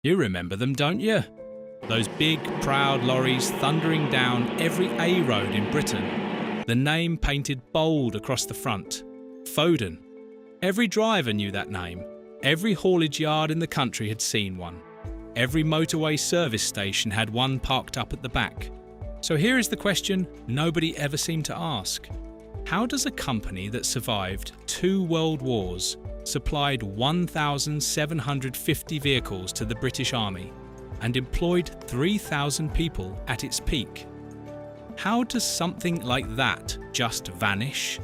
You remember them, don't you? Those big, proud lorries thundering down every A road in Britain. The name painted bold across the front. Foden. Every driver knew that name. Every haulage yard in the country had seen one. Every motorway service station had one parked up at the back. So here is the question nobody ever seemed to ask. How does a company that survived 2 world wars, supplied 1,750 vehicles to the British Army, and employed 3,000 people at its peak? How does something like that just vanish?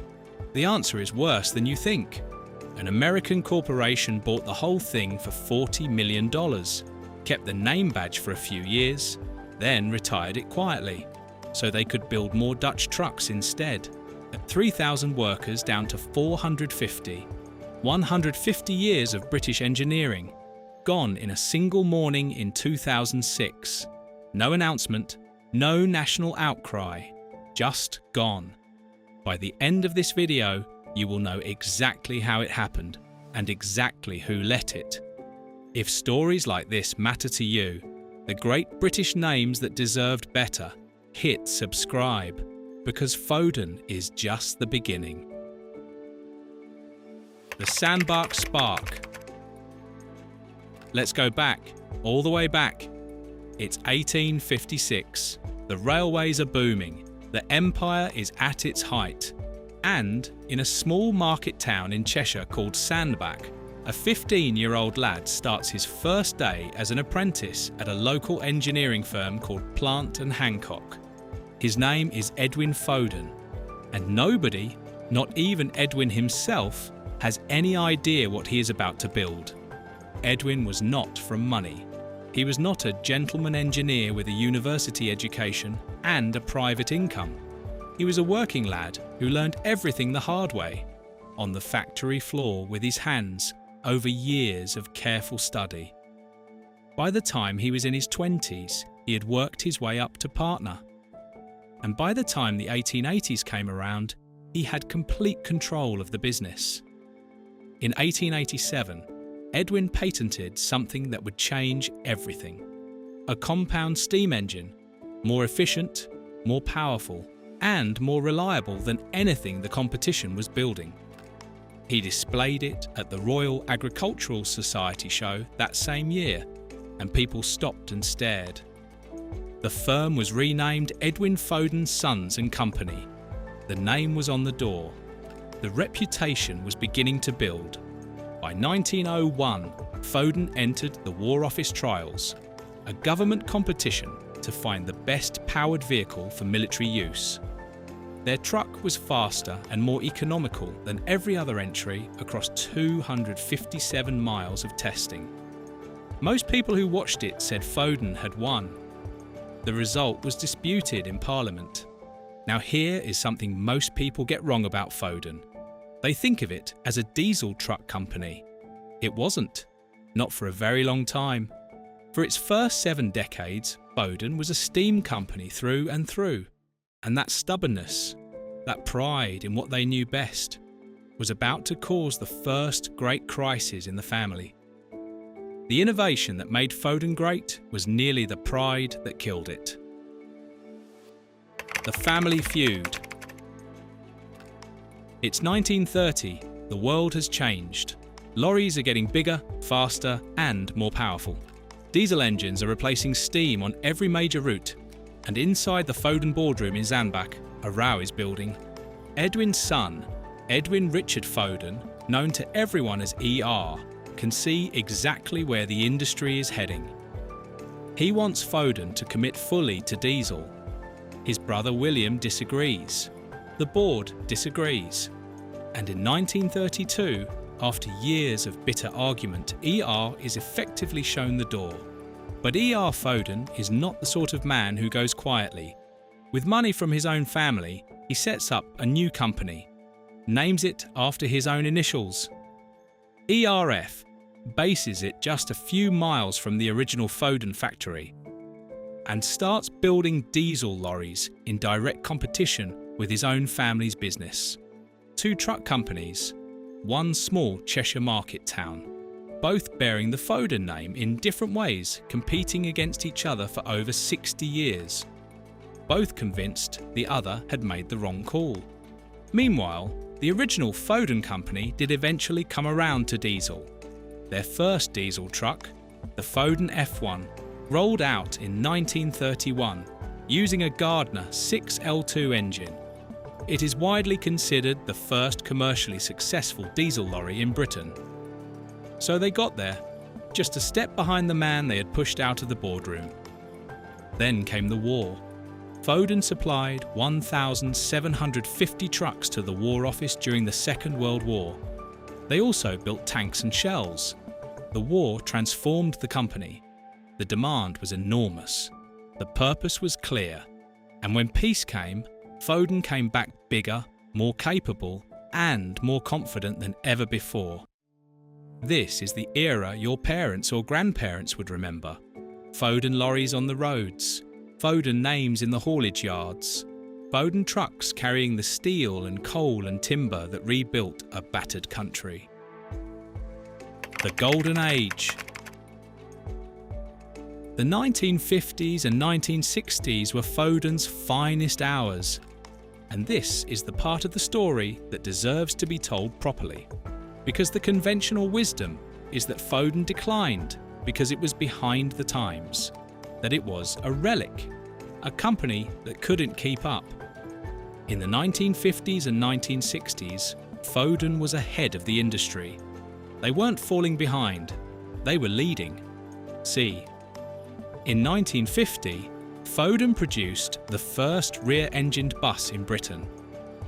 The answer is worse than you think. An American corporation bought the whole thing for $40 million, kept the name badge for a few years, then retired it quietly, so they could build more Dutch trucks instead. At 3,000 workers down to 450. 150 years of British engineering, gone in a single morning in 2006. No announcement, no national outcry, just gone. By the end of this video, you will know exactly how it happened and exactly who let it. If stories like this matter to you, the great British names that deserved better, hit subscribe, because Foden is just the beginning. The Sandbach Spark. Let's go back, all the way back. It's 1856. The railways are booming. The empire is at its height. And in a small market town in Cheshire called Sandbach, a 15-year-old lad starts his first day as an apprentice at a local engineering firm called Plant & Hancock. His name is Edwin Foden, and nobody, not even Edwin himself, has any idea what he is about to build. Edwin was not from money. He was not a gentleman engineer with a university education and a private income. He was a working lad who learned everything the hard way, on the factory floor with his hands, over years of careful study. By the time he was in his 20s, he had worked his way up to partner. And by the time the 1880s came around, he had complete control of the business. In 1887, Edwin patented something that would change everything. A compound steam engine, more efficient, more powerful, and more reliable than anything the competition was building. He displayed it at the Royal Agricultural Society show that same year, and people stopped and stared. The firm was renamed Edwin Foden Sons and Company. The name was on the door. The reputation was beginning to build. By 1901, Foden entered the War Office Trials, a government competition to find the best powered vehicle for military use. Their truck was faster and more economical than every other entry across 257 miles of testing. Most people who watched it said Foden had won. The result was disputed in Parliament. Now here is something most people get wrong about Foden. They think of it as a diesel truck company. It wasn't. Not for a very long time. For its first 7 decades, Foden was a steam company through and through. And that stubbornness, that pride in what they knew best, was about to cause the first great crisis in the family. The innovation that made Foden great was nearly the pride that killed it. The family feud. It's 1930. The world has changed. Lorries are getting bigger, faster, and more powerful. Diesel engines are replacing steam on every major route. And inside the Foden boardroom in Sandbach, a row is building. Edwin's son, Edwin Richard Foden, known to everyone as ER, can see exactly where the industry is heading. He wants Foden to commit fully to diesel. His brother William disagrees. The board disagrees. And in 1932, after years of bitter argument, ER is effectively shown the door. But ER Foden is not the sort of man who goes quietly. With money from his own family, he sets up a new company, names it after his own initials. ERF, bases it just a few miles from the original Foden factory, and starts building diesel lorries in direct competition with his own family's business. 2 truck companies, 1 small Cheshire market town. both bearing the Foden name in different ways, competing against each other for over 60 years. Both convinced the other had made the wrong call. Meanwhile, the original Foden company did eventually come around to diesel. Their first diesel truck, the Foden F1, rolled out in 1931 using a Gardner 6L2 engine. It is widely considered the first commercially successful diesel lorry in Britain. So they got there, just a step behind the man they had pushed out of the boardroom. Then came the war. Foden supplied 1,750 trucks to the War Office during the Second World War. They also built tanks and shells. The war transformed the company. The demand was enormous. The purpose was clear. And when peace came, Foden came back bigger, more capable, and more confident than ever before. This is the era your parents or grandparents would remember. Foden lorries on the roads, Foden names in the haulage yards, Foden trucks carrying the steel and coal and timber that rebuilt a battered country. The Golden Age. The 1950s and 1960s were Foden's finest hours, and this is the part of the story that deserves to be told properly, because the conventional wisdom is that Foden declined because it was behind the times, that it was a relic, a company that couldn't keep up. In the 1950s and 1960s, Foden was ahead of the industry. They weren't falling behind, they were leading. See, in 1950, Foden produced the first rear-engined bus in Britain.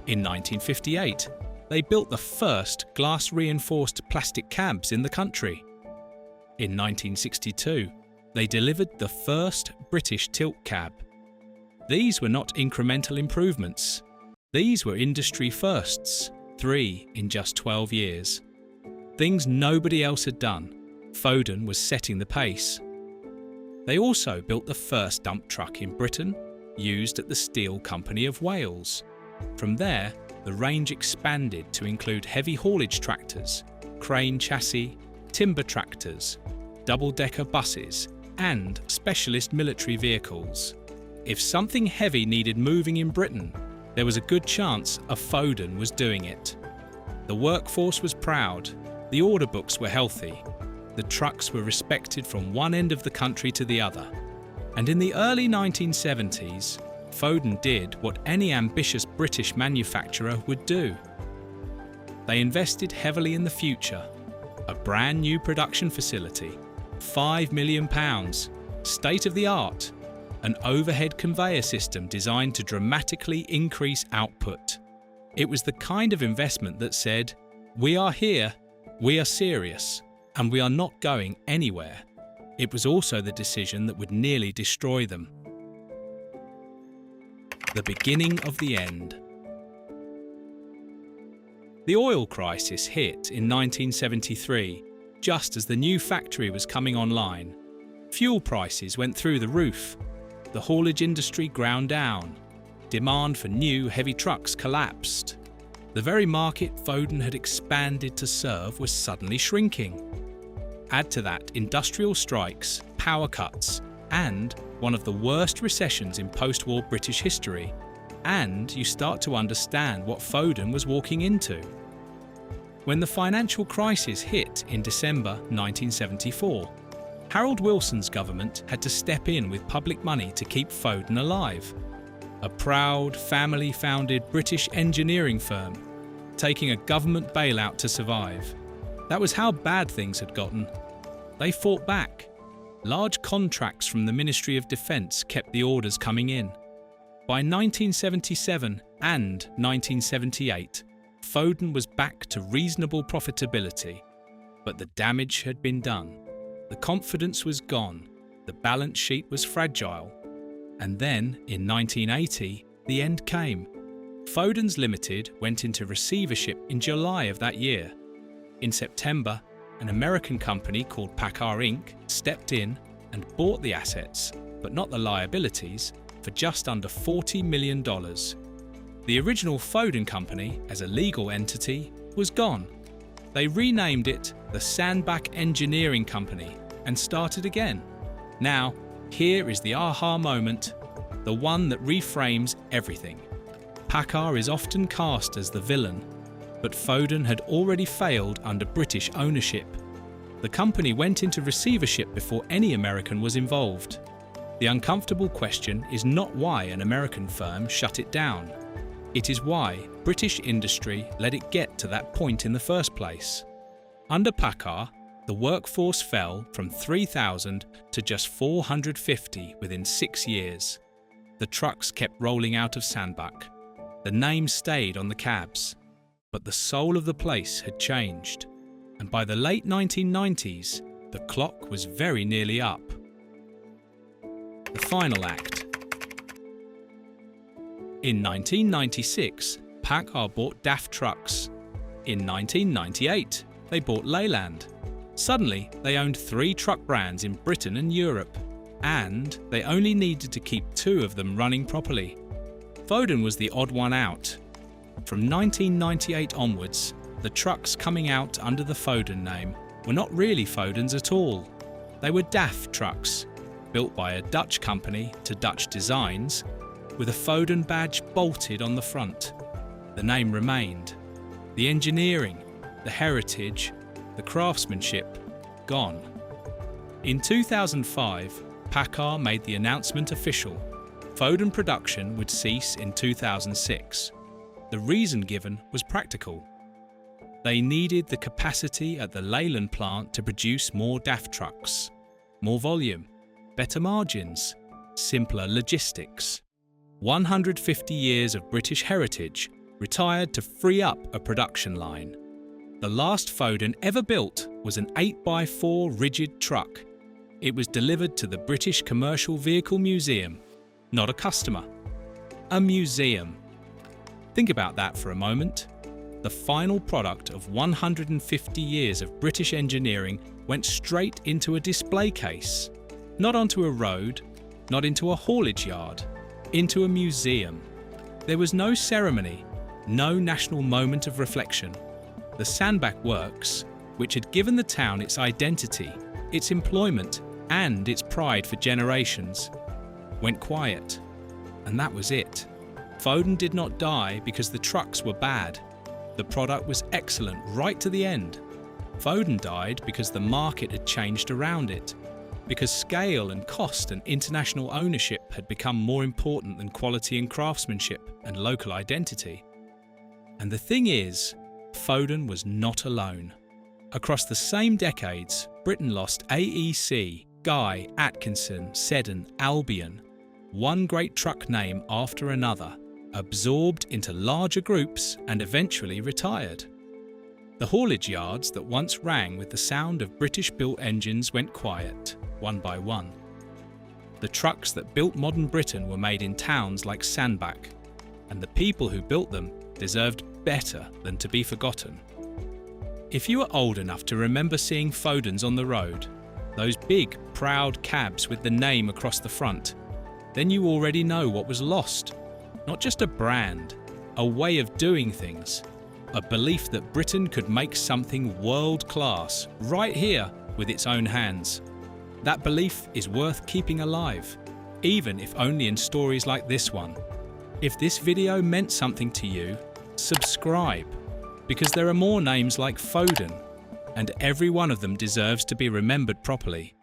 In 1958, they built the first glass-reinforced plastic cabs in the country. In 1962, they delivered the first British tilt cab. These were not incremental improvements. These were industry firsts, 3 in just 12 years. Things nobody else had done. Foden was setting the pace. They also built the first dump truck in Britain, used at the Steel Company of Wales. From there, the range expanded to include heavy haulage tractors, crane chassis, timber tractors, double-decker buses, and specialist military vehicles. If something heavy needed moving in Britain, there was a good chance a Foden was doing it. The workforce was proud, the order books were healthy, the trucks were respected from one end of the country to the other. And in the early 1970s, Foden did what any ambitious British manufacturer would do. They invested heavily in the future. A brand new production facility, £5 million, state-of-the-art, an overhead conveyor system designed to dramatically increase output. It was the kind of investment that said, "We are here, we are serious, and we are not going anywhere." It was also the decision that would nearly destroy them. The beginning of the end. The oil crisis hit in 1973, just as the new factory was coming online. Fuel prices went through the roof. The haulage industry ground down. Demand for new heavy trucks collapsed. The very market Foden had expanded to serve was suddenly shrinking. Add to that industrial strikes, power cuts, and one of the worst recessions in post-war British history, and you start to understand what Foden was walking into. When the financial crisis hit in December 1974, Harold Wilson's government had to step in with public money to keep Foden alive. A proud, family-founded British engineering firm, taking a government bailout to survive. That was how bad things had gotten. They fought back. Large contracts from the Ministry of Defence kept the orders coming in. By 1977 and 1978, Foden was back to reasonable profitability, but the damage had been done. The confidence was gone, the balance sheet was fragile. And then, in 1980, the end came. Foden's Limited went into receivership in July of that year. In September, an American company called PACCAR Inc. stepped in and bought the assets, but not the liabilities, for just under $40 million. The original Foden company, as a legal entity, was gone. They renamed it the Sandbach Engineering Company and started again. Now, here is the aha moment, the one that reframes everything. PACCAR is often cast as the villain, but Foden had already failed under British ownership. The company went into receivership before any American was involved. The uncomfortable question is not why an American firm shut it down. It is why British industry let it get to that point in the first place. Under PACCAR, the workforce fell from 3,000 to just 450 within 6 years. The trucks kept rolling out of Sandbach. The name stayed on the cabs. But the soul of the place had changed. And by the late 1990s, the clock was very nearly up. The final act. In 1996, PACCAR bought DAF Trucks. In 1998, they bought Leyland. Suddenly, they owned 3 truck brands in Britain and Europe, and they only needed to keep 2 of them running properly. Foden was the odd one out. From 1998 onwards, the trucks coming out under the Foden name were not really Fodens at all. They were DAF trucks, built by a Dutch company to Dutch designs, with a Foden badge bolted on the front. The name remained. The engineering, the heritage, the craftsmanship, gone. In 2005, PACCAR made the announcement official. Foden production would cease in 2006. The reason given was practical. They needed the capacity at the Leyland plant to produce more DAF trucks, more volume, better margins, simpler logistics. 150 years of British heritage retired to free up a production line. The last Foden ever built was an 8x4 rigid truck. It was delivered to the British Commercial Vehicle Museum, not a customer, a museum. Think about that for a moment. The final product of 150 years of British engineering went straight into a display case, not onto a road, not into a haulage yard, into a museum. There was no ceremony, no national moment of reflection. The Sandbach works, which had given the town its identity, its employment, and its pride for generations, went quiet. And that was it. Foden did not die because the trucks were bad. The product was excellent right to the end. Foden died because the market had changed around it, because scale and cost and international ownership had become more important than quality and craftsmanship and local identity. And the thing is, Foden was not alone. Across the same decades, Britain lost AEC, Guy, Atkinson, Seddon, Albion, one great truck name after another, absorbed into larger groups and eventually retired. The haulage yards that once rang with the sound of British-built engines went quiet, one by one. The trucks that built modern Britain were made in towns like Sandbach, and the people who built them deserved better than to be forgotten. If you are old enough to remember seeing Fodens on the road, those big, proud cabs with the name across the front, then you already know what was lost. Not just a brand, a way of doing things, a belief that Britain could make something world-class right here with its own hands. That belief is worth keeping alive, even if only in stories like this one. If this video meant something to you, subscribe, because there are more names like Foden, and every one of them deserves to be remembered properly.